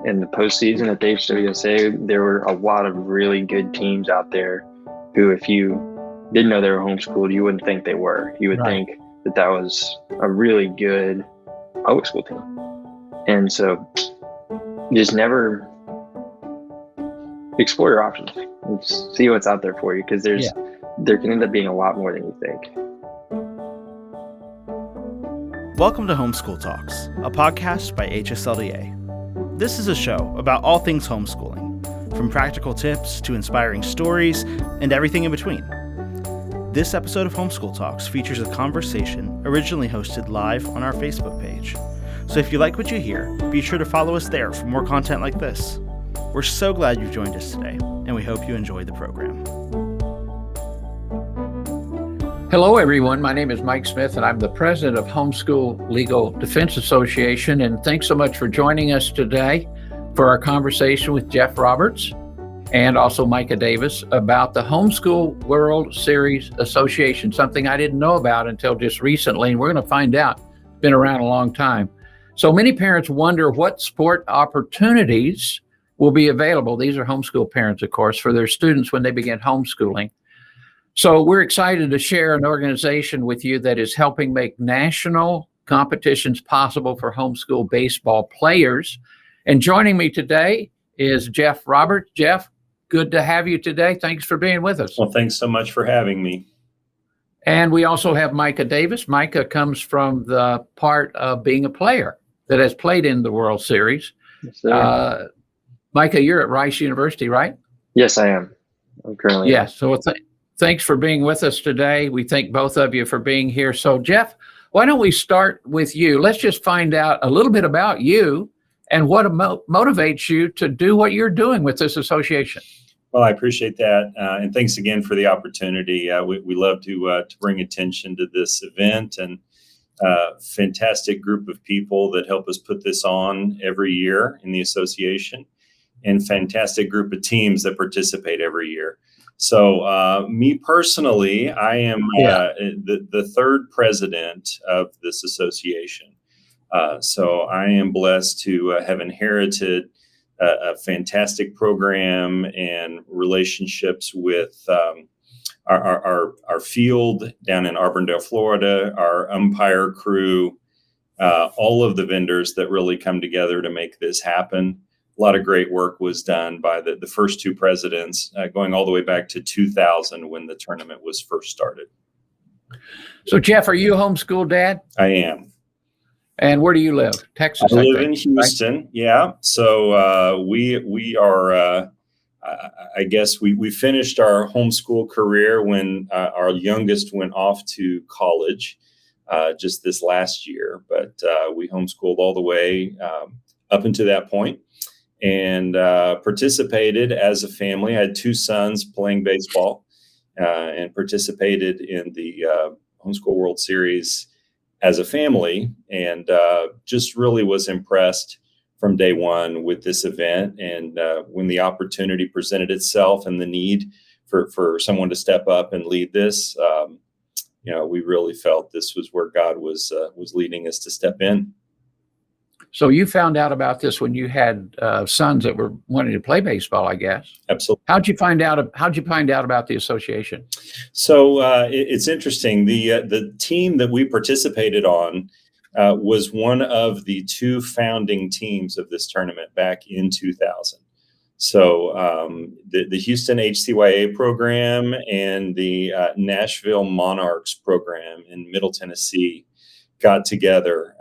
in the postseason at the HWSA, there were a lot of really good teams out there who, if you didn't know they were homeschooled, you wouldn't think they were. You would think that was a really good public school team. And so just never explore your options and see what's out there for you, because there can end up being a lot more than you think. Welcome to Homeschool Talks, a podcast by HSLDA. This is a show about all things homeschooling, from practical tips to inspiring stories and everything in between. This episode of Homeschool Talks features a conversation originally hosted live on our Facebook page. So if you like what you hear, be sure to follow us there for more content like this. We're so glad you've joined us today, and we hope you enjoy the program. Hello, everyone. My name is Mike Smith, and I'm the president of Homeschool Legal Defense Association. And thanks so much for joining us today for our conversation with Jeff Roberts and also Micah Davis about the Homeschool World Series Association, something I didn't know about until just recently, and we're going to find out. It's been around a long time. So many parents wonder what sport opportunities will be available. These are homeschool parents, of course, for their students when they begin homeschooling. So we're excited to share an organization with you that is helping make national competitions possible for homeschool baseball players. And joining me today is Jeff Roberts. Jeff, good to have you today. Thanks for being with us. Well, thanks so much for having me. And we also have Micah Davis. Micah comes from the part of being a player that has played in the World Series. Yes, sir. Micah, you're at Rice University, right? Yes, I am. I'm currently. Yes. So thanks for being with us today. We thank both of you for being here. So, Jeff, why don't we start with you? Let's just find out a little bit about you and what motivates you to do what you're doing with this association. Well, I appreciate that. And thanks again for the opportunity. We love to bring attention to this event, and fantastic group of people that help us put this on every year in the association, and fantastic group of teams that participate every year. So me personally, I am the third president of this association. So I am blessed to have inherited a fantastic program and relationships with our field down in Auburndale, Florida, our umpire crew, all of the vendors that really come together to make this happen. A lot of great work was done by the first two presidents, going all the way back to 2000 when the tournament was first started. So, Jeff, are you a homeschool dad? I am. And where do you live? Texas? I live in Houston. Right? Yeah. So we are. I guess we finished our homeschool career when our youngest went off to college just this last year. But we homeschooled all the way up until that point. And participated as a family. I had two sons playing baseball and participated in the Homeschool World Series as a family, and just really was impressed from day one with this event. And when the opportunity presented itself and the need for someone to step up and lead this, we really felt this was where God was leading us to step in. So you found out about this when you had sons that were wanting to play baseball, I guess. Absolutely. How'd you find out about the association? So it's interesting. The team that we participated on was one of the two founding teams of this tournament back in 2000. So the Houston HCYA program and the Nashville Monarchs program in Middle Tennessee got together,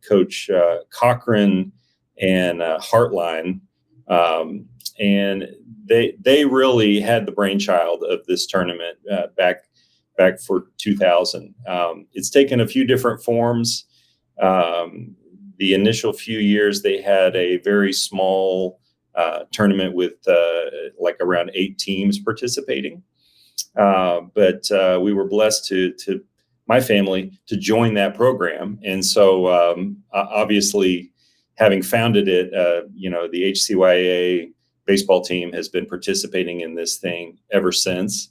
Coach Cochran and Hartline, and they really had the brainchild of this tournament back for 2000. It's taken a few different forms. The initial few years, they had a very small tournament with like around 8 teams participating, but we were blessed to my family to join that program. And so obviously having founded it, the HCYA baseball team has been participating in this thing ever since.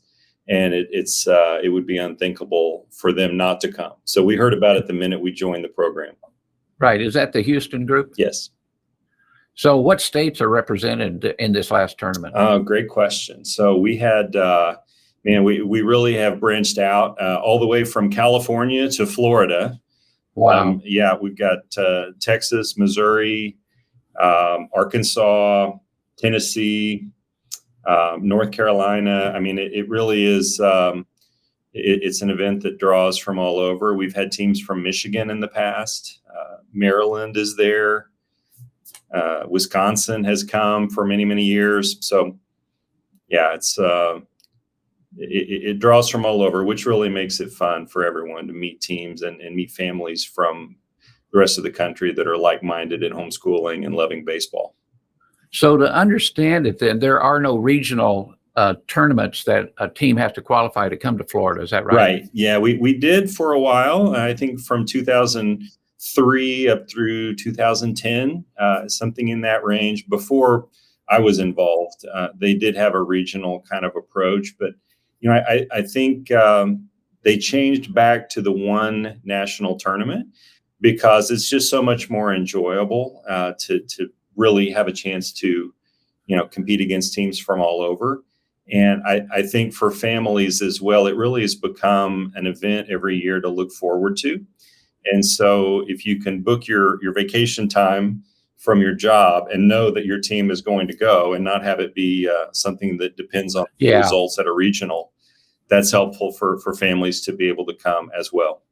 And it would be unthinkable for them not to come. So we heard about it the minute we joined the program. Right. Is that the Houston group? Yes. So what states are represented in this last tournament? Great question. So we had, we really have branched out all the way from California to Florida. Wow. We've got Texas, Missouri, Arkansas, Tennessee, North Carolina. I mean, it really is, it's an event that draws from all over. We've had teams from Michigan in the past. Maryland is there. Wisconsin has come for many, many years. So yeah, it draws from all over, which really makes it fun for everyone to meet teams and meet families from the rest of the country that are like-minded in homeschooling and loving baseball. So to understand it, then there are no regional tournaments that a team has to qualify to come to Florida. Is that right? Right. Yeah, we did for a while. I think from 2003 up through 2010, something in that range. Before I was involved, they did have a regional kind of approach, but I think they changed back to the one national tournament because it's just so much more enjoyable to really have a chance to, compete against teams from all over. And I think for families as well, it really has become an event every year to look forward to. And so if you can book your vacation time from your job and know that your team is going to go and not have it be something that depends on the results at a regional, that's helpful for families to be able to come as well.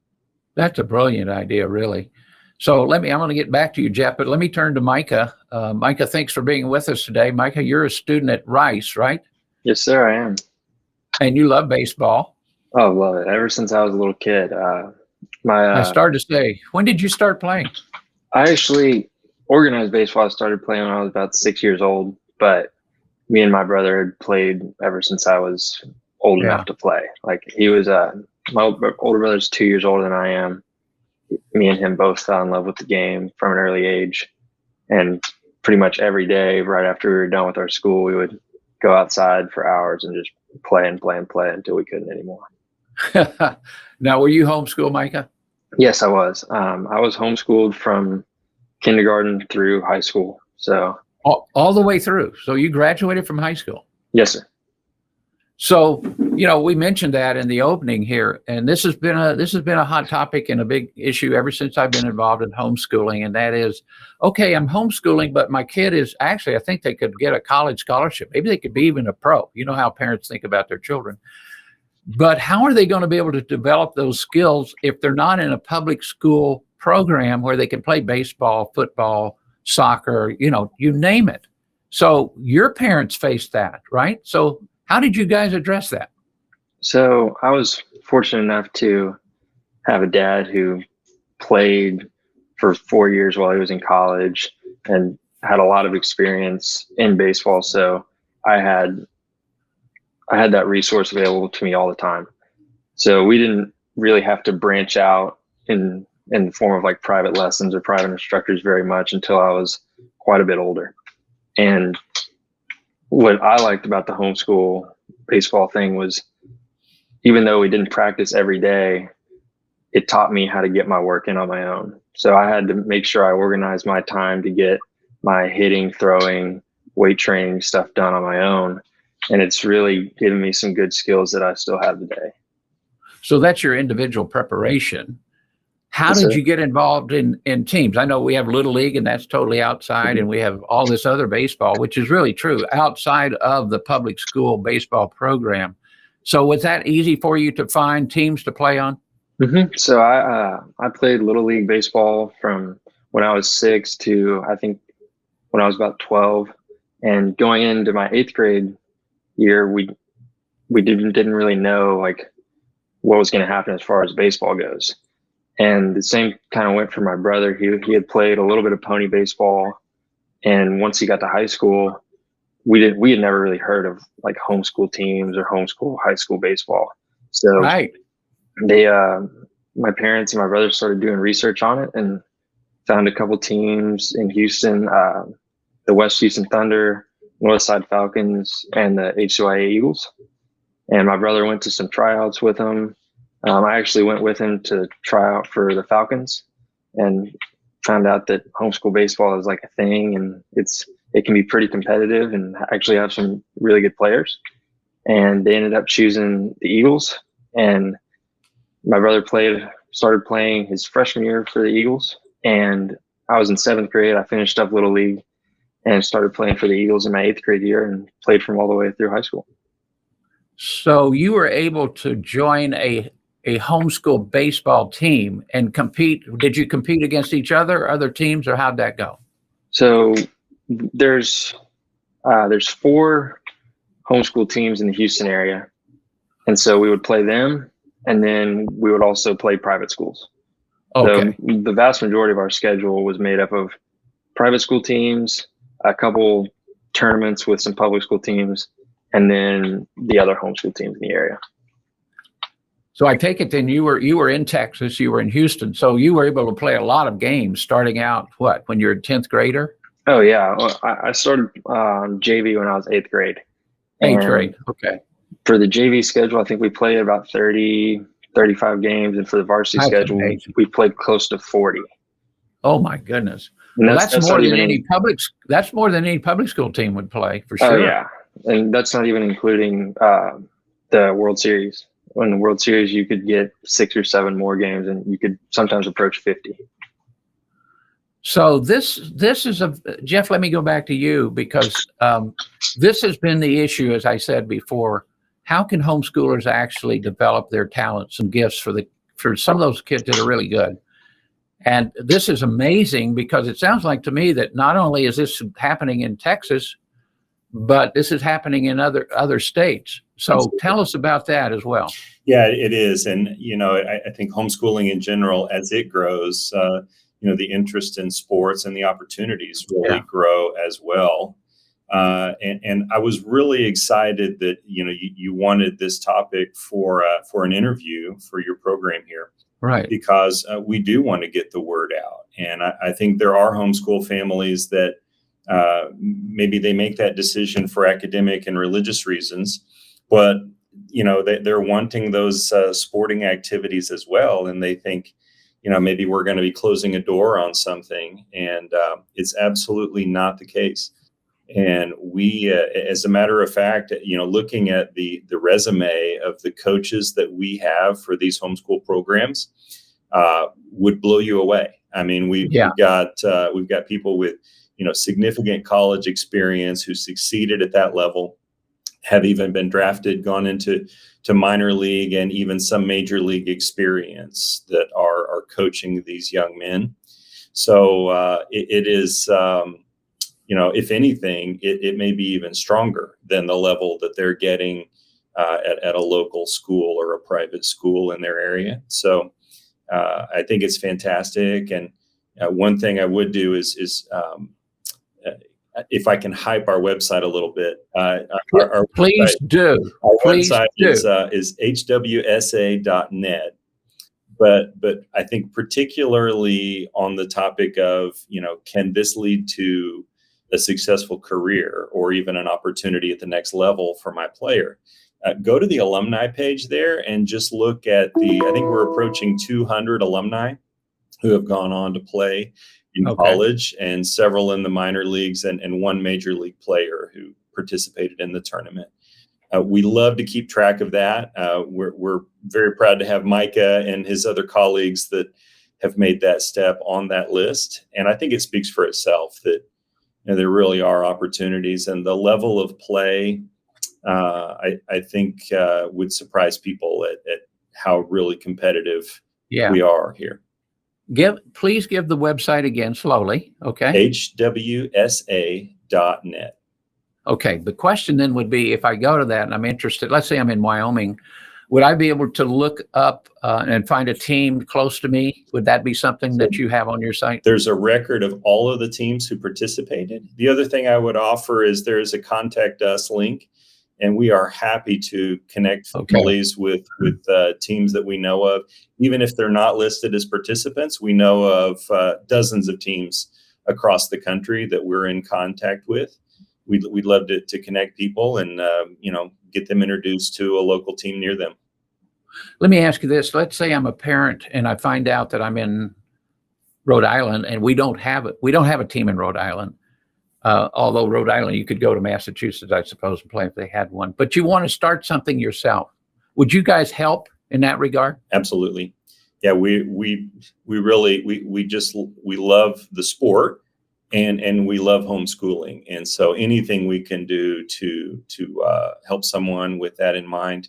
That's a brilliant idea, really. So I'm going to get back to you, Jeff, but let me turn to Micah. Micah, thanks for being with us today. Micah, you're a student at Rice, right? Yes, sir, I am. And you love baseball. Oh, love it. Ever since I was a little kid. I started to say, when did you start playing? I actually organized baseball. I started playing when I was about 6 years old, but me and my brother had played ever since I was old enough to play. Like he was, my older brother's 2 years older than I am. Me and him both fell in love with the game from an early age. And pretty much every day, right after we were done with our school, we would go outside for hours and just play and play and play until we couldn't anymore. Now, were you homeschooled, Micah? Yes, I was. I was homeschooled from kindergarten through high school. So all the way through. So you graduated from high school? Yes, sir. So, we mentioned that in the opening here, and this has been a hot topic and a big issue ever since I've been involved in homeschooling. And that is, okay, I'm homeschooling, but my kid is actually, I think they could get a college scholarship. Maybe they could be even a pro. You know how parents think about their children. But how are they going to be able to develop those skills if they're not in a public school program where they can play baseball, football, soccer, you name it? So your parents faced that, right? So how did you guys address that? So I was fortunate enough to have a dad who played for 4 years while he was in college and had a lot of experience in baseball. So I had that resource available to me all the time. So we didn't really have to branch out in the form of like private lessons or private instructors very much until I was quite a bit older. And what I liked about the homeschool baseball thing was, even though we didn't practice every day, it taught me how to get my work in on my own. So I had to make sure I organized my time to get my hitting, throwing, weight training stuff done on my own. And it's really given me some good skills that I still have today. So that's your individual preparation. How did you get involved in teams? I know we have Little League, and that's totally outside, and we have all this other baseball, which is really true, outside of the public school baseball program. So was that easy for you to find teams to play on? Mm-hmm. So I played Little League baseball from when I was 6 to I think when I was about 12. And going into my 8th grade year, we didn't really know like what was going to happen as far as baseball goes. And the same kind of went for my brother. He had played a little bit of pony baseball, and once he got to high school, we had never really heard of like homeschool teams or homeschool high school baseball. So they my parents and my brother started doing research on it and found a couple teams in Houston, the West Houston Thunder, Northside Falcons, and the HWSA Eagles. And my brother went to some tryouts with them. I actually went with him to try out for the Falcons, and found out that homeschool baseball is like a thing, and it can be pretty competitive and actually have some really good players. And they ended up choosing the Eagles. And my brother started playing his freshman year for the Eagles. And I was in 7th grade. I finished up Little League and started playing for the Eagles in my 8th grade year and played from all the way through high school. So you were able to join a homeschool baseball team and compete. Did you compete against each other teams, or how'd that go? So there's 4 homeschool teams in the Houston area. And so we would play them, and then we would also play private schools. Okay. So the vast majority of our schedule was made up of private school teams, a couple tournaments with some public school teams, and then the other homeschool teams in the area. So I take it then you were in Texas, you were in Houston, so you were able to play a lot of games starting out, when you're a 10th grader? Oh, yeah. Well, I started JV when I was 8th grade. 8th grade, okay. For the JV schedule, I think we played about 30, 35 games. And for the varsity schedule, we played close to 40. Oh, my goodness. And well, that's more than any public school team would play, for sure. Oh, yeah. And that's not even including the World Series. In the World Series, you could get 6 or 7 more games, and you could sometimes approach 50. So this is Jeff, let me go back to you, because this has been the issue, as I said before. How can homeschoolers actually develop their talents and gifts for some of those kids that are really good? And this is amazing, because it sounds like to me that not only is this happening in Texas, but this is happening in other states. So tell us about that as well. Yeah, it is. And, I think homeschooling in general, as it grows, the interest in sports and the opportunities really grow as well. And I was really excited that, you wanted this topic for an interview for your program here. Right. Because we do want to get the word out. And I think there are homeschool families that maybe they make that decision for academic and religious reasons, but they're wanting those sporting activities as well, and they think maybe we're going to be closing a door on something, and it's absolutely not the case. And we, as a matter of fact, looking at the resume of the coaches that we have for these homeschool programs would blow you away. I mean, we've got people with significant college experience who succeeded at that level, have even been drafted, gone into minor league, and even some major league experience that are coaching these young men. So it is, if anything, it may be even stronger than the level that they're getting at a local school or a private school in their area. So I think it's fantastic. And one thing I would do is if I can hype our website a little bit. Please do. Our website is HWSA.net. But I think particularly on the topic of, can this lead to a successful career or even an opportunity at the next level for my player? Go to the alumni page there and just look at I think we're approaching 200 alumni who have gone on to play in college, and several in the minor leagues, and one major league player who participated in the tournament. We love to keep track of that. We're very proud to have Micah and his other colleagues that have made that step on that list. And I think it speaks for itself that there really are opportunities, and the level of play, I think would surprise people at how really competitive we are here. Please give the website again slowly. Okay. HWSA.net. Okay. The question then would be, if I go to that and I'm interested, let's say I'm in Wyoming, would I be able to look up and find a team close to me? Would that be something that you have on your site? There's a record of all of the teams who participated. The other thing I would offer is there is a contact us link, and we are happy to connect families with teams that we know of. Even if they're not listed as participants, we know of dozens of teams across the country that we're in contact with. We'd love to connect people and get them introduced to a local team near them. Let me ask you this. Let's say I'm a parent and I find out that I'm in Rhode Island, and we don't have a team in Rhode Island. Although Rhode Island, you could go to Massachusetts, I suppose, and play if they had one. But you want to start something yourself. Would you guys help in that regard? Absolutely. Yeah, we really love the sport, and we love homeschooling. And so anything we can do to help someone with that in mind,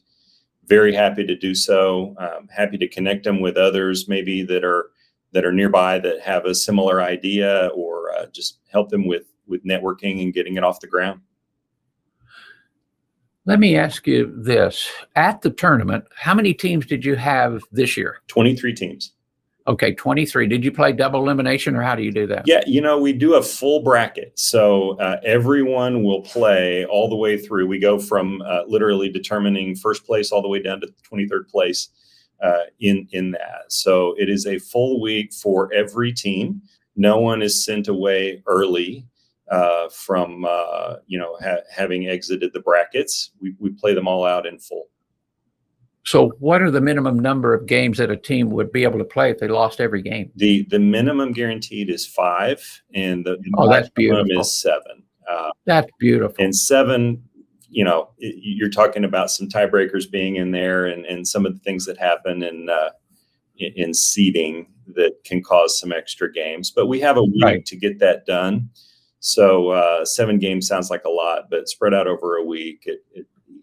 very happy to do so. Happy to connect them with others maybe that are nearby that have a similar idea, or just help them with networking and getting it off the ground. Let me ask you this. At the tournament, how many teams did you have this year? 23 teams. Okay, 23. Did you play double elimination, or how do you do that? Yeah, we do a full bracket. So everyone will play all the way through. We go from literally determining first place all the way down to 23rd place in that. So it is a full week for every team. No one is sent away early from having exited the brackets. We play them all out in full. So what are the minimum number of games that a team would be able to play if they lost every game? The minimum guaranteed is 5, and the that's beautiful. maximum is 7. That's beautiful. And 7, you're talking about some tiebreakers being in there, and some of the things that happen in seeding that can cause some extra games. But we have a week to get that done. So 7 games sounds like a lot, but spread out over a week,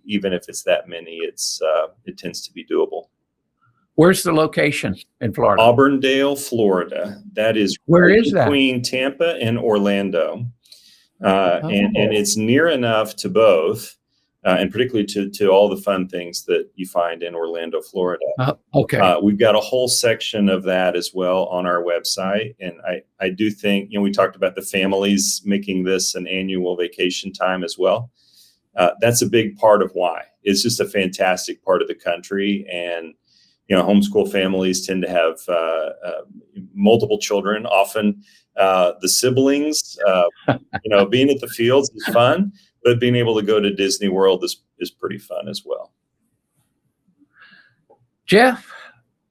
even if it's that many, it tends to be doable. Where's the location in Florida? Auburndale, Florida. That is where is that? Between Tampa and Orlando, and it's near enough to both, and particularly to all the fun things that you find in Orlando, Florida. Okay. We've got a whole section of that as well on our website, and I do think we talked about the families making this an annual vacation time as well. That's a big part of why. It's just a fantastic part of the country, and homeschool families tend to have multiple children. Often the siblings, being at the fields is fun, but being able to go to Disney World is pretty fun as well. Jeff,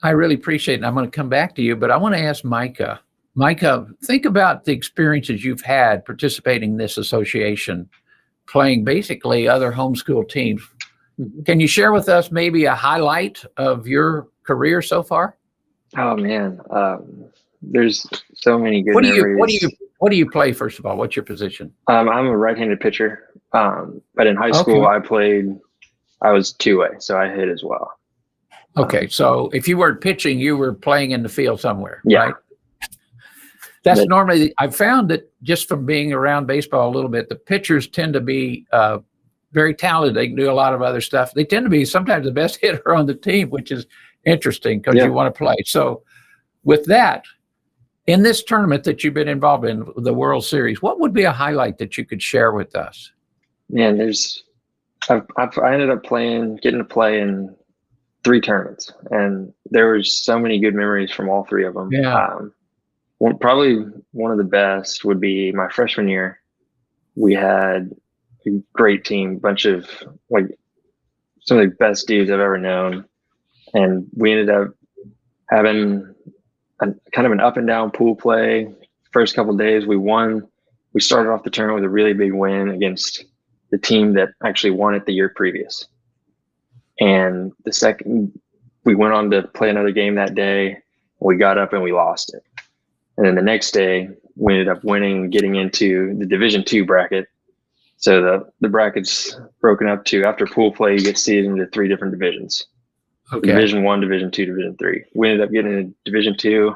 I really appreciate it. I'm going to come back to you, but I want to ask Micah. Micah, think about the experiences you've had participating in this association, playing basically other homeschool teams. Can you share with us maybe a highlight of your career so far? Oh man, there's so many good memories. What do you play, first of all? What's your position? I'm a right-handed pitcher, but in high school I was two-way, so I hit as well. Okay, so if you weren't pitching, you were playing in the field somewhere, yeah. Right? That's normally, I've found that just from being around baseball a little bit, the pitchers tend to be very talented. They can do a lot of other stuff. They tend to be sometimes the best hitter on the team, which is interesting because you want to play. So with that, in this tournament that you've been involved in, the World Series, what would be a highlight that you could share with us? Man, I ended up getting to play in 3 tournaments, and there was so many good memories from all 3 of them. Yeah. Probably one of the best would be my freshman year. We had a great team, bunch of some of the best dudes I've ever known. And we ended up having kind of an up and down pool play. First couple of days we won. We started off the tournament with a really big win against the team that actually won it the year previous. And the second, we went on to play another game that day. We got up and we lost it. And then the next day, we ended up winning, getting into the Division II bracket. So the bracket's broken up to, after pool play, you get seeded into 3 different divisions. Okay. Division I, Division II, Division III. We ended up getting into Division II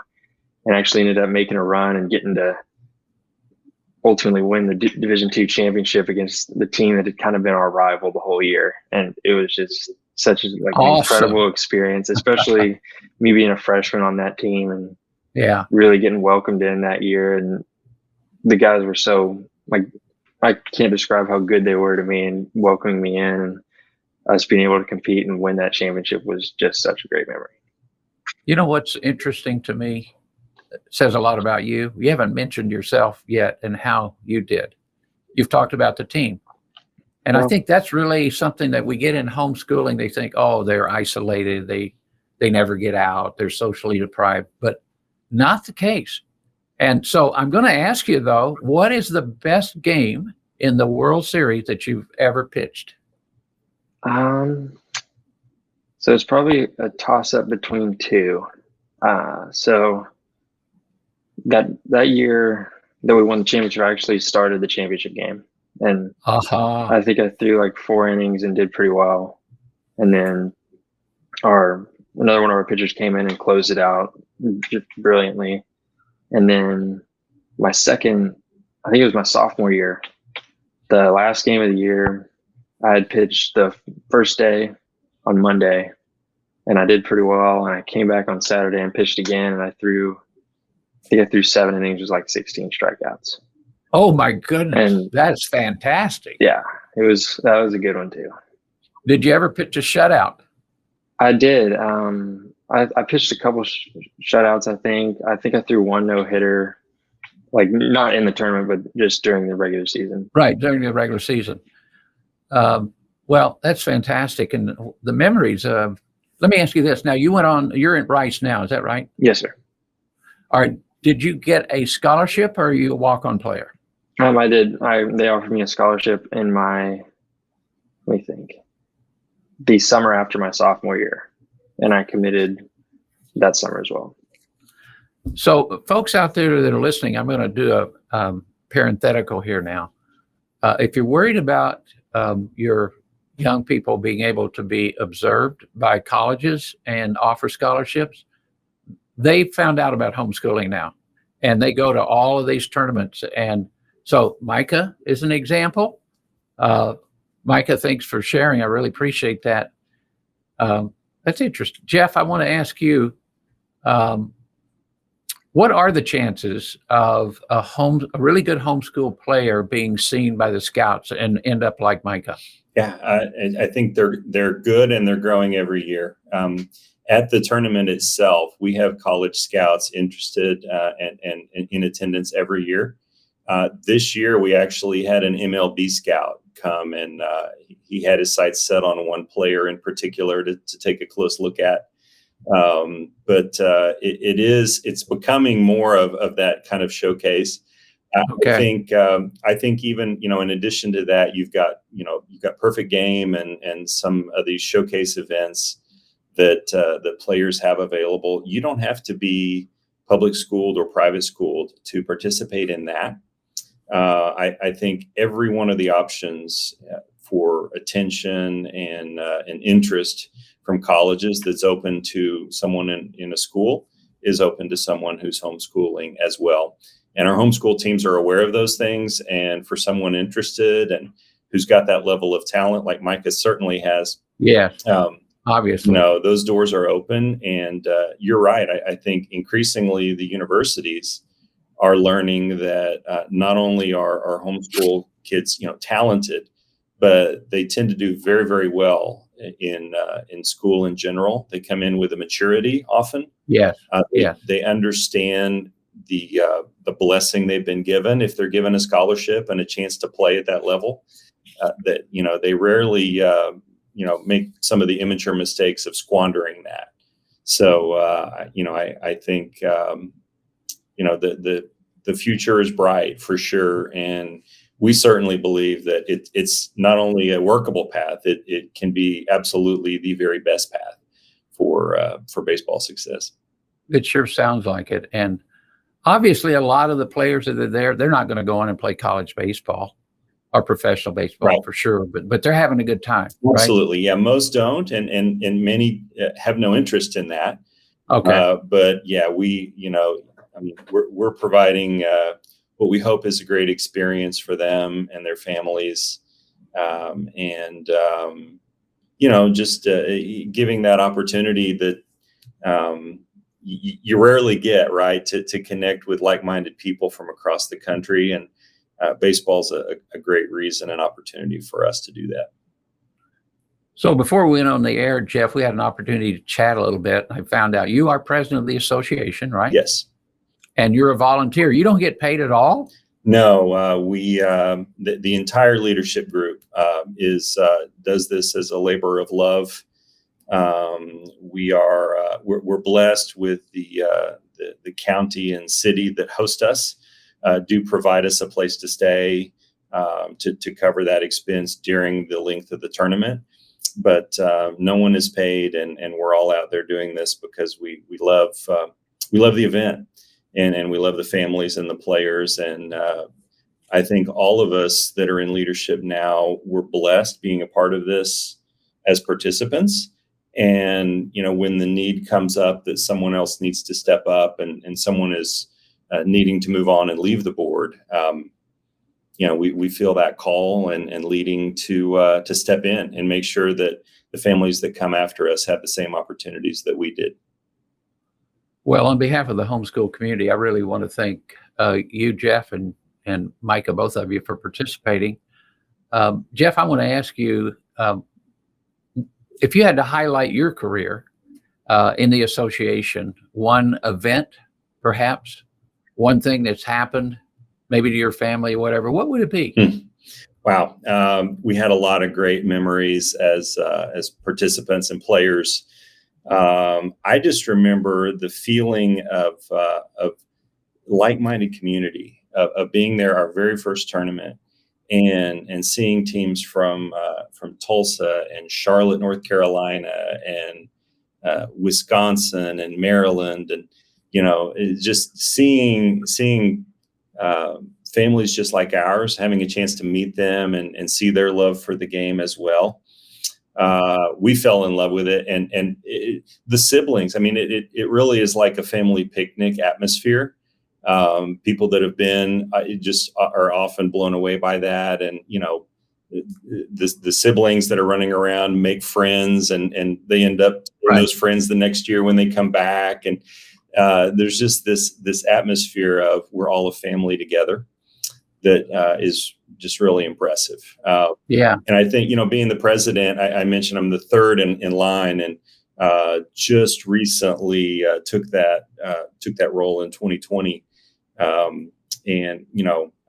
and actually ended up making a run and getting to ultimately win the Division II championship against the team that had kind of been our rival the whole year. And it was just such an incredible experience, especially me being a freshman on that team and really getting welcomed in that year. And the guys were so, I can't describe how good they were to me and welcoming me in, and us being able to compete and win that championship was just such a great memory. You know what's interesting to me? It says a lot about you. You haven't mentioned yourself yet and how you did. You've talked about the team. And I think that's really something that we get in homeschooling. They think, oh, they're isolated. They never get out. They're socially deprived. But not the case. And so I'm going to ask you, though, what is the best game in the World Series that you've ever pitched? So it's probably a toss-up between two. So that year that we won the championship, I actually started the championship game, and I think I threw like 4 innings and did pretty well. And then another one of our pitchers came in and closed it out just brilliantly. And then I think it was my sophomore year, the last game of the year, I had pitched the first day on Monday, and I did pretty well. And I came back on Saturday and pitched again, and I think I threw 7 innings, was like 16 strikeouts. Oh my goodness, and that's fantastic. Yeah, that was a good one too. Did you ever pitch a shutout? I did. I pitched a couple shutouts. I think I threw 1 no-hitter, like not in the tournament, but just during the regular season. Right, during the regular season. Well, that's fantastic. And the memories. Let me ask you this. Now, you're at Rice now, is that right? Yes, sir. All right. Did you get a scholarship, or are you a walk-on player? I did. They offered me a scholarship in the summer after my sophomore year, and I committed that summer as well. So folks out there that are listening, I'm going to do a parenthetical here now. If you're worried about your young people being able to be observed by colleges and offer scholarships, they found out about homeschooling now, and they go to all of these tournaments. And so Micah is an example. Micah, thanks for sharing. I really appreciate that. That's interesting. Jeff, I want to ask you, what are the chances of a really good homeschool player being seen by the scouts and end up like Micah? Yeah, I think they're good, and they're growing every year. At the tournament itself, we have college scouts interested and in attendance every year. This year, we actually had an MLB scout come, and he had his sights set on one player in particular to take a close look at. But it's becoming more of that kind of showcase. Okay. I think even, in addition to that, you've got Perfect Game and some of these showcase events that players have available. You don't have to be public schooled or private schooled to participate in that. I think every one of the options for attention and interest from colleges that's open to someone in a school is open to someone who's homeschooling as well. And our homeschool teams are aware of those things. And for someone interested and who's got that level of talent, like Micah certainly has. Yeah. Obviously. Those doors are open. And you're right. I think increasingly the universities are learning that not only are homeschool kids, talented, but they tend to do very, very well in school in general. They come in with a maturity often. Yes. They understand the blessing they've been given if they're given a scholarship and a chance to play at that level. That they rarely make some of the immature mistakes of squandering that. So I think the future is bright for sure, and we certainly believe that it's not only a workable path, it can be absolutely the very best path for baseball success. It sure sounds like it. And obviously a lot of the players that are there, they're not going to go on and play college baseball or professional baseball, right, for sure, but they're having a good time. Absolutely. Right? Yeah. Most don't. And many have no interest in that. Okay. But yeah, we're providing what we hope is a great experience for them and their families. Just giving that opportunity that you rarely get, right, to connect with like-minded people from across the country. And baseball's a great reason and opportunity for us to do that. So before we went on the air, Jeff, we had an opportunity to chat a little bit. I found out you are president of the association, right? Yes. And you're a volunteer. You don't get paid at all? No, the entire leadership group does this as a labor of love. We're blessed with the the county and city that host us do provide us a place to stay to cover that expense during the length of the tournament. But no one is paid, and we're all out there doing this because we love the event, and we love the families and the players. And I think all of us that are in leadership now, we're blessed being a part of this as participants. And, when the need comes up that someone else needs to step up and someone is needing to move on and leave the board, we feel that call and leading to step in and make sure that the families that come after us have the same opportunities that we did. Well, on behalf of the homeschool community, I really want to thank you, Jeff, and Micah, both of you, for participating. Jeff, I want to ask you, if you had to highlight your career in the association, one event, perhaps, one thing that's happened, maybe to your family or whatever, what would it be? Wow. We had a lot of great memories as participants and players. I just remember the feeling of like-minded community, of being there, our very first tournament, and seeing teams from Tulsa and Charlotte, North Carolina, and Wisconsin and Maryland, and just seeing families just like ours, having a chance to meet them and see their love for the game as well. We fell in love with it, and the siblings. I mean, it really is like a family picnic atmosphere. People that have been just are often blown away by that, and the siblings that are running around make friends, and they end up in those friends the next year when they come back, and there's just this atmosphere of we're all a family together that is just really impressive. And I think being the president, I mentioned I'm the third in line, and just recently took that role in 2020. And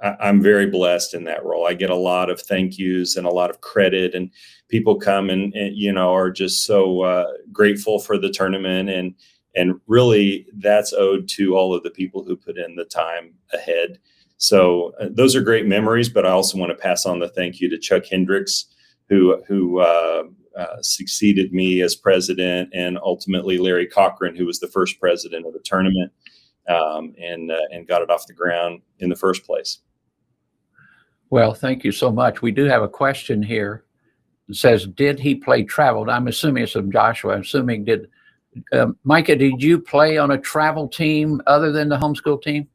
I'm very blessed in that role. I get a lot of thank yous and a lot of credit, and people come and are just so grateful for the tournament, and really that's owed to all of the people who put in the time ahead. So those are great memories, but I also want to pass on the thank you to Chuck Hendricks, who succeeded me as president, and ultimately Larry Cochran, who was the first president of the tournament. And got it off the ground in the first place. Well, thank you so much. We do have a question here. It says, did he play travel? I'm assuming it's from Joshua. I'm assuming Micah, did you play on a travel team other than the homeschool team?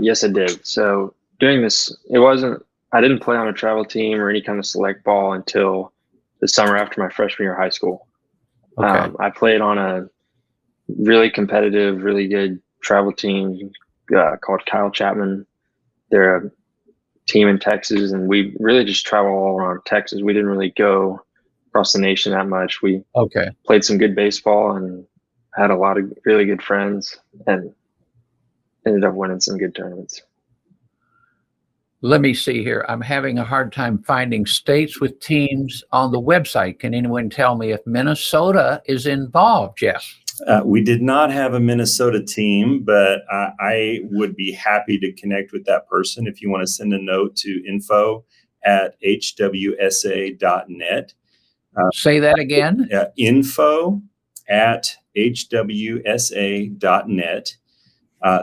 Yes, I did. So doing this, I didn't play on a travel team or any kind of select ball until the summer after my freshman year of high school. Okay. I played on a really competitive, really good travel team called Kyle Chapman. They're a team in Texas, and we really just travel all around Texas. We didn't really go across the nation that much. We played some good baseball and had a lot of really good friends, and ended up winning some good tournaments. Let me see here. I'm having a hard time finding states with teams on the website. Can anyone tell me if Minnesota is involved, Jeff? We did not have a Minnesota team, but I would be happy to connect with that person if you want to send a note to info@hwsa.net. Say that again. info@hwsa.net.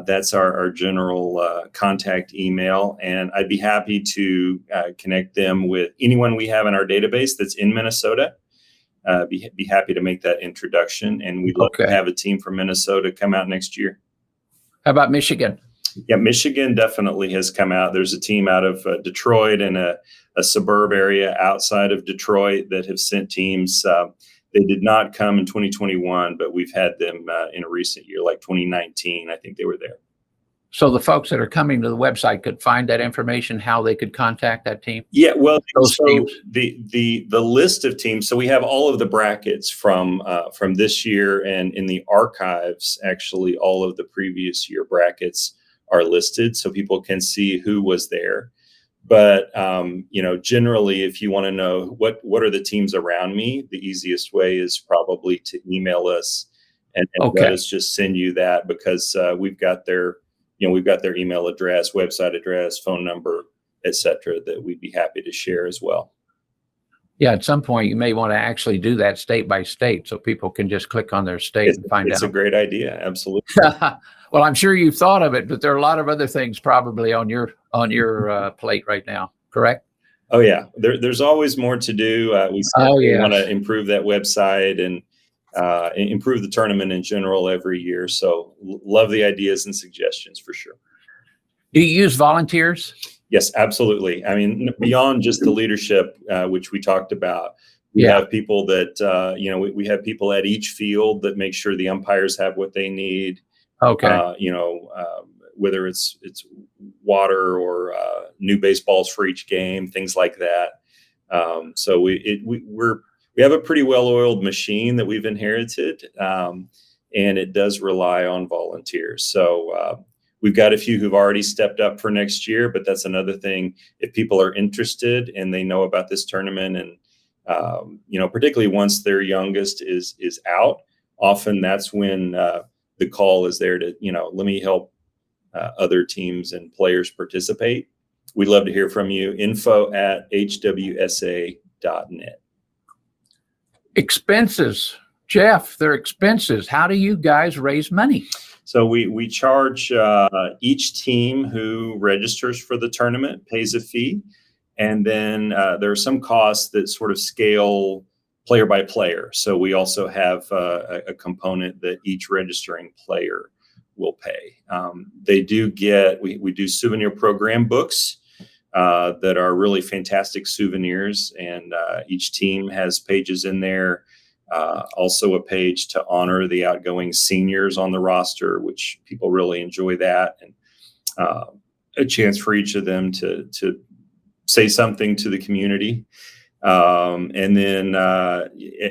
That's our general contact email, and I'd be happy to connect them with anyone we have in our database that's in Minnesota. Be happy to make that introduction, and we'd love to have a team from Minnesota come out next year. How about Michigan? Yeah, Michigan definitely has come out. There's a team out of Detroit and a suburb area outside of Detroit that have sent teams. They did not come in 2021, but we've had them in a recent year, like 2019. I think they were there. So the folks that are coming to the website could find that information, how they could contact that team? Yeah, well, teams. the list of teams. So we have all of the brackets from this year, and in the archives, actually, all of the previous year brackets are listed, so people can see who was there. But generally, if you want to know what are the teams around me, the easiest way is probably to email us and let us just send you that, because we've got their email address, website address, phone number, etc., that we'd be happy to share as well. Yeah, at some point you may want to actually do that state by state, so people can just click on their state and find out. It's a great idea, absolutely. Well, I'm sure you've thought of it, but there are a lot of other things probably on your plate right now, correct? Oh yeah, there's always more to do. We want to improve that website and improve the tournament in general every year. So love the ideas and suggestions for sure. Do you use volunteers? Yes, absolutely. I mean, beyond just the leadership, which we talked about, we have people that, we have people at each field that make sure the umpires have what they need. Okay. Whether it's water or new baseballs for each game, things like that. So we have a pretty well-oiled machine that we've inherited, and it does rely on volunteers. So we've got a few who've already stepped up for next year, but that's another thing. If people are interested and they know about this tournament, and particularly once their youngest is out, often that's when the call is there to, let me help other teams and players participate. We'd love to hear from you. info@hwsa.net. Expenses. Jeff, they're expenses. How do you guys raise money? So we charge each team who registers for the tournament pays a fee. And then there are some costs that sort of scale player by player. So we also have a component that each registering player will pay. They do get, we do souvenir program books that are really fantastic souvenirs. And each team has pages in there. Also a page to honor the outgoing seniors on the roster, which people really enjoy that. And a chance for each of them to say something to the community. And then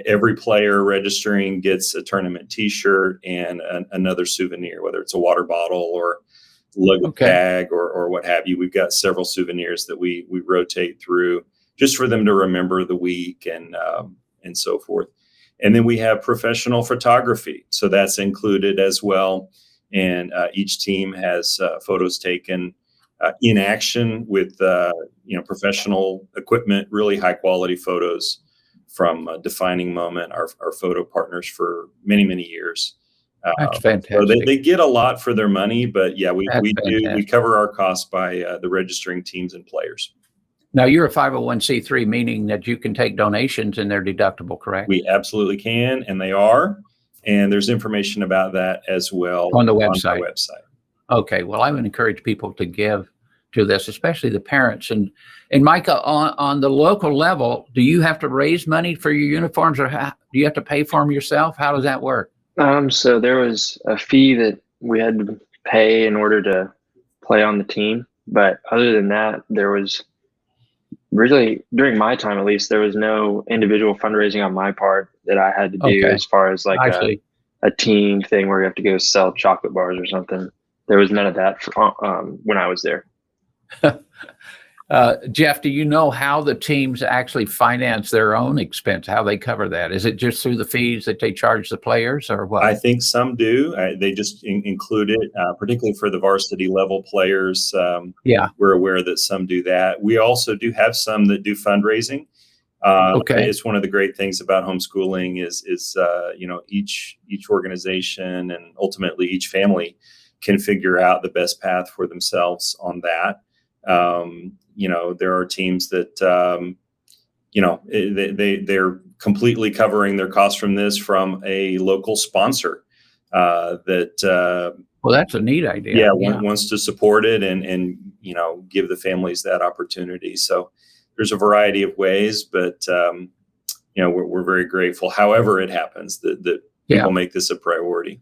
every player registering gets a tournament T-shirt and another souvenir, whether it's a water bottle or logo tag or what have you. We've got several souvenirs that we rotate through just for them to remember the week and so forth. And then we have professional photography, so that's included as well. And each team has photos taken in action with professional equipment, really high quality photos from Defining Moment, our photo partners for many, many years. That's fantastic. So they get a lot for their money, but we cover our costs by the registering teams and players. Now you're a 501c3, meaning that you can take donations and they're deductible, correct? We absolutely can, and they are. And there's information about that as well on the website. Okay, well, I would encourage people to give to this, especially the parents. And Micah, on the local level, do you have to raise money for your uniforms, or do you have to pay for them yourself? How does that work? So there was a fee that we had to pay in order to play on the team. But other than that, there was really, during my time at least, there was no individual fundraising on my part that I had to do as far as like a team thing where you have to go sell chocolate bars or something. There was none of that when I was there. Jeff, do you know how the teams actually finance their own expense, how they cover that? Is it just through the fees that they charge the players, or what? I think some do. They just include it, particularly for the varsity level players. We're aware that some do that. We also do have some that do fundraising. It's one of the great things about homeschooling is each organization and ultimately each family can figure out the best path for themselves on that. There are teams that, they're completely covering their costs from this from a local sponsor well, that's a neat idea. Wants to support it and give the families that opportunity. So there's a variety of ways, but, we're very grateful. However it happens that people make this a priority.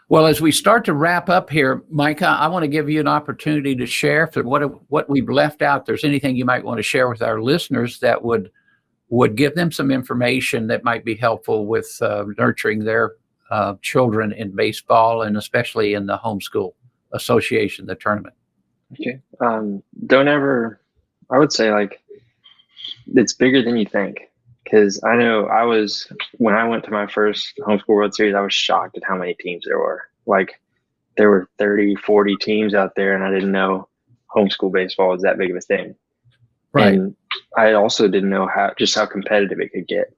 Well, as we start to wrap up here, Micah, I want to give you an opportunity to share if what we've left out. There's anything you might want to share with our listeners that would give them some information that might be helpful with nurturing their children in baseball and especially in the Homeschool Association, the tournament. Okay. I would say, like, it's bigger than you think. because I know when I went to my first Homeschool World Series, I was shocked at how many teams there were. Like, there were 30, 40 teams out there, and I didn't know homeschool baseball was that big of a thing. Right. And I also didn't know how competitive it could get.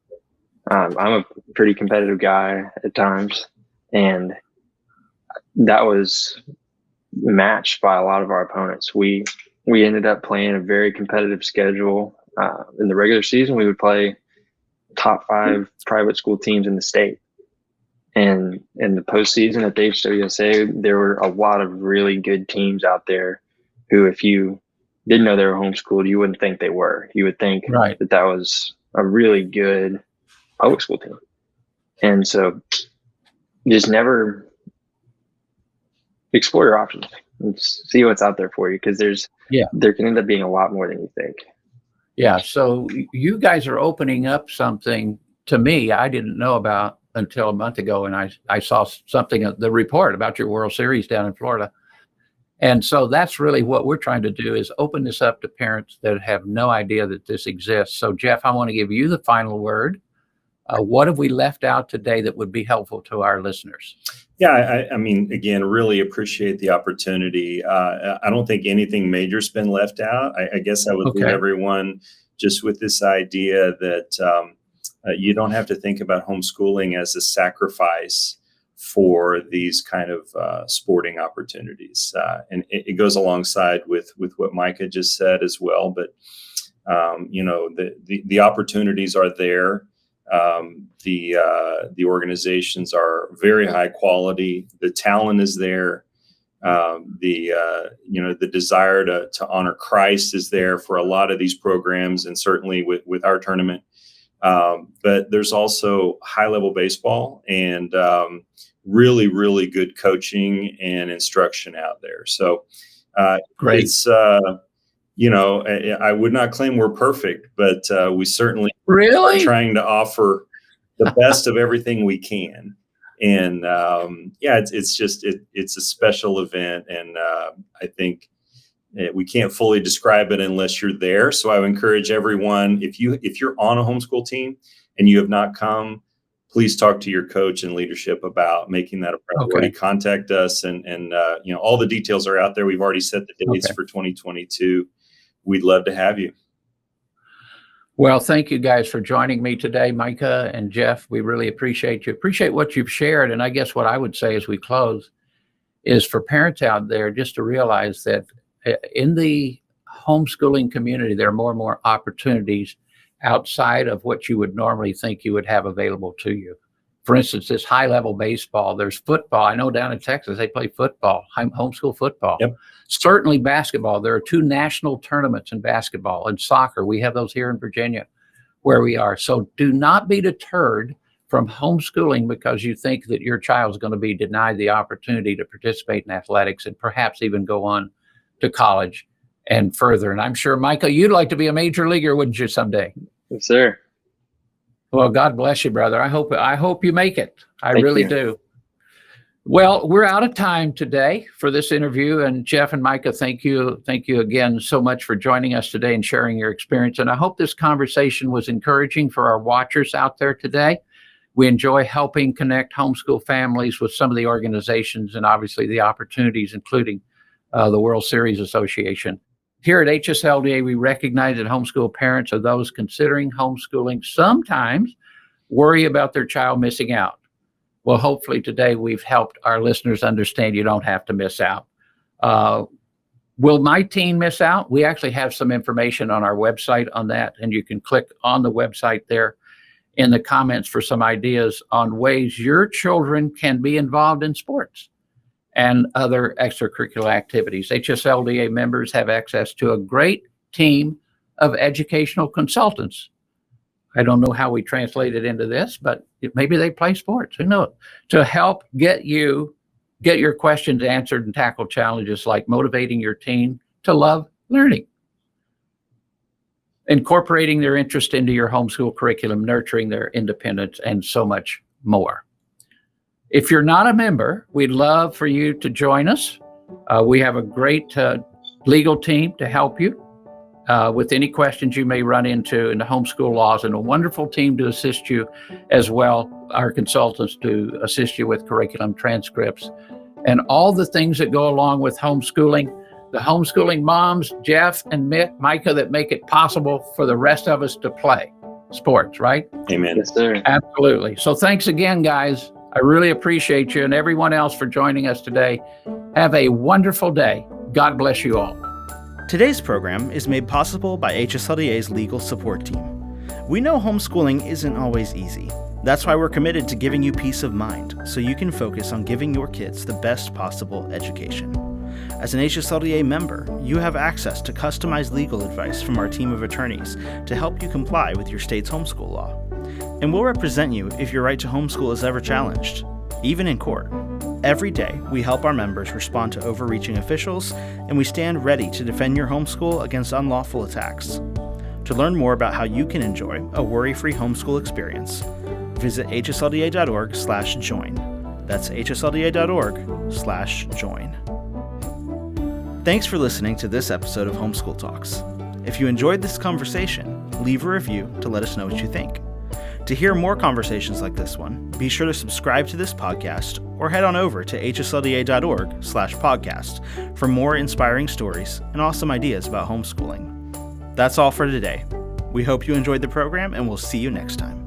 I'm a pretty competitive guy at times, and that was matched by a lot of our opponents. We ended up playing a very competitive schedule. In the regular season, we would play top 5 private school teams in the state. And in the postseason at the HWSA, there were a lot of really good teams out there who, if you didn't know they were homeschooled, you wouldn't think they were. You would think that was a really good public school team. And so just never explore your options and see what's out there for you, because there can end up being a lot more than you think. Yeah. So you guys are opening up something to me I didn't know about until a month ago. And I saw something, the report about your World Series down in Florida. And so that's really what we're trying to do, is open this up to parents that have no idea that this exists. So Jeff, I want to give you the final word. What have we left out today that would be helpful to our listeners? Yeah, I mean, again, really appreciate the opportunity. I don't think anything major's been left out. I guess I would leave everyone just with this idea that you don't have to think about homeschooling as a sacrifice for these kind of sporting opportunities. And it goes alongside with what Micah just said as well. But, the opportunities are there. The organizations are very high quality. The talent is there. The desire to honor Christ is there for a lot of these programs, and certainly with our tournament. But there's also high level baseball and really, really good coaching and instruction out there. So great. It's I would not claim we're perfect, but we certainly really are trying to offer the best of everything we can. And it's a special event, and I think we can't fully describe it unless you're there. So I would encourage everyone, if you're on a homeschool team and you have not come, please talk to your coach and leadership about making that a priority. Contact us, and all the details are out there. We've already set the dates for 2022. We'd love to have you. Well, thank you guys for joining me today, Micah and Jeff. We really appreciate you. Appreciate what you've shared. And I guess what I would say as we close is for parents out there just to realize that in the homeschooling community, there are more and more opportunities outside of what you would normally think you would have available to you. For instance, this high-level baseball, there's football. I know down in Texas, they play football, homeschool football. Yep. Certainly basketball. There are 2 national tournaments in basketball and soccer. We have those here in Virginia where we are. So do not be deterred from homeschooling because you think that your child's going to be denied the opportunity to participate in athletics and perhaps even go on to college and further. And I'm sure, Micah, you'd like to be a major leaguer, wouldn't you, someday? Yes, sir. Well, God bless you, brother. I hope you make it. I Thank really you. do. Well, we're out of time today for this interview. And Jeff and Micah, thank you. Thank you again so much for joining us today and sharing your experience. And I hope this conversation was encouraging for our watchers out there today. We enjoy helping connect homeschool families with some of the organizations and obviously the opportunities, including the World Series Association. Here at HSLDA, we recognize that homeschool parents are those considering homeschooling sometimes worry about their child missing out. Well, hopefully today we've helped our listeners understand you don't have to miss out. Will my teen miss out? We actually have some information on our website on that, and you can click on the website there in the comments for some ideas on ways your children can be involved in sports and other extracurricular activities. HSLDA members have access to a great team of educational consultants. I don't know how we translate it into this, but maybe they play sports. Who knows? To help get your questions answered and tackle challenges like motivating your teen to love learning, incorporating their interest into your homeschool curriculum, nurturing their independence, and so much more. If you're not a member, we'd love for you to join us. We have a great legal team to help you. with any questions you may run into in the homeschool laws, and a wonderful team to assist you as well, our consultants to assist you with curriculum transcripts and all the things that go along with homeschooling. The homeschooling moms, Jeff and Micah, that make it possible for the rest of us to play sports, right? Amen. Yes, sir. Absolutely. So thanks again, guys. I really appreciate you and everyone else for joining us today. Have a wonderful day. God bless you all. Today's program is made possible by HSLDA's legal support team. We know homeschooling isn't always easy. That's why we're committed to giving you peace of mind so you can focus on giving your kids the best possible education. As an HSLDA member, you have access to customized legal advice from our team of attorneys to help you comply with your state's homeschool law. And we'll represent you if your right to homeschool is ever challenged, even in court. Every day, we help our members respond to overreaching officials, and we stand ready to defend your homeschool against unlawful attacks. To learn more about how you can enjoy a worry-free homeschool experience, visit hslda.org/join. That's hslda.org/join. Thanks for listening to this episode of Homeschool Talks. If you enjoyed this conversation, leave a review to let us know what you think. To hear more conversations like this one, be sure to subscribe to this podcast or head on over to hslda.org/podcast for more inspiring stories and awesome ideas about homeschooling. That's all for today. We hope you enjoyed the program, and we'll see you next time.